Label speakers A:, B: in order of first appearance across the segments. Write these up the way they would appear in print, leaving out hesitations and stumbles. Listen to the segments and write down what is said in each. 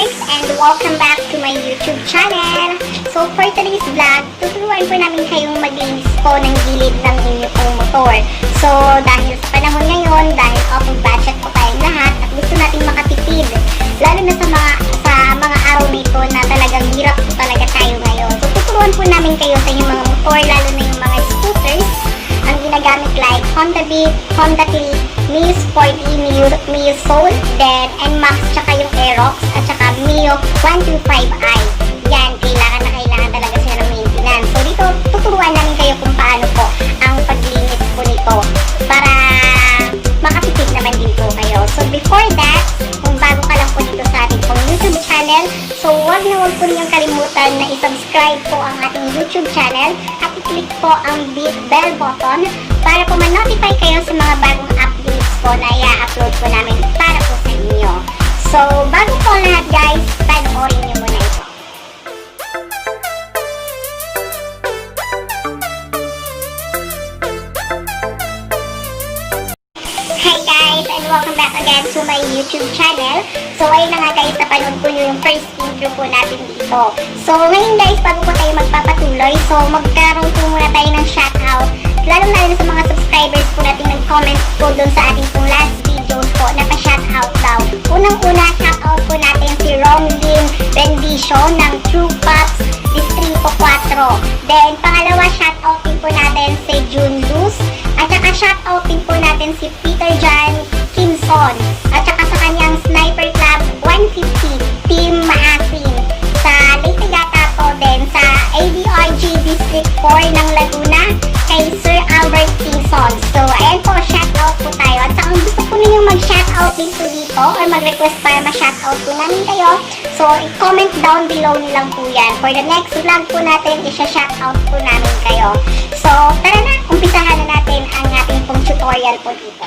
A: guys! And welcome back to my YouTube channel! So for today's vlog, tuturuan po namin kayong maglinis po ng gilid ng inyong motor. So dahil sa panahon ngayon, dahil out of budget po tayong lahat at gusto natin makatipid, lalo na sa mga araw dito na talagang hirap po talaga tayo ngayon. So tuturuan po namin kayo sa inyong mga motor, lalo na yung mga scooters, ang ginagamit like Honda Beat, Honda Click, Mio Sporty, Mio Soul, then NMAX, tsaka yung Aerox, at tsaka Mio 125i. Yan, kailangan talaga siya ng maintenance. So dito, tuturuan namin kayo kung paano po ang paglinis po nito para makatipid naman din po kayo. So before that, kung bago ka lang po dito sa ating pong YouTube channel, so huwag po ninyong kalimutan na i-subscribe po ang ating YouTube channel at i-click po ang bell button para po ma-notify kayo sa mga bagong updates po na i-upload po namin para po sa inyo. So, bago po lahat guys, panoorin nyo muna ito. Hi guys, and welcome back again to my YouTube channel. So, ayun na nga guys, napanood po nyo yung first intro po natin dito. So, ngayon guys, bago po tayo magpapatuloy, so magkaroon po muna tayo ng shoutout, lalo sa mga subscribers po natin nag-comment po doon sa ating pong last videos po na pa-shoutout daw. Unang-una, shoutout po natin si Romlin Rendition ng True Pops Distrito 4. Then, pangalawa, shoutout din po natin si June Luz. At saka shoutout din po natin si Peter John Kimson. At saka sa kanyang Sniper Club 150 Team Maasin. Sa Leyte yata po din sa ADRG District 4 ng Laguna kay Sir Albert Pinson. So, ayan po, shoutout po tayo. At saka gusto po ninyong mag-shoutout din po dito or mag-request para ma-shoutout po namin kayo. So, i-comment down below nilang po yan. For the next vlog po natin, isa-shoutout po namin kayo. So, tara na, umpisahan na natin ang ating pong tutorial po dito.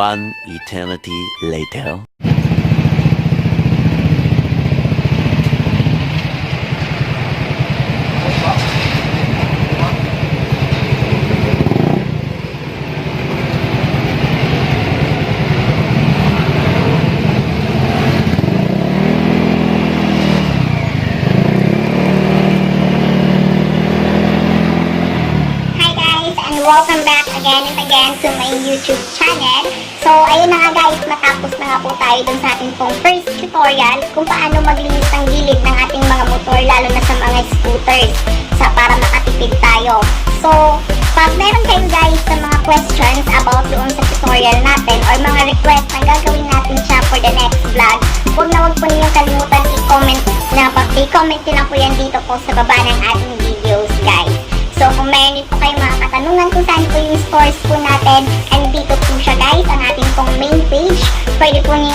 B: One eternity later.
A: Welcome back again and again to my YouTube channel. So, ayun na nga guys, matapos na nga po tayo dun sa ating pong first tutorial kung paano maglinis ng gilid ng ating mga motor, lalo na sa mga scooters, para makatipid tayo. So, pag meron kayo guys sa mga questions about doon sa tutorial natin or mga request na gagawin natin siya for the next vlog, huwag po ninyong kalimutan i-comment nyo lang po yan dito po sa baba ng ating videos guys. So, kung meron din po kayong mga katanungan kung saan po yung stores po natin, and dito po siya guys, ang ating pong main page. Pwede po niyo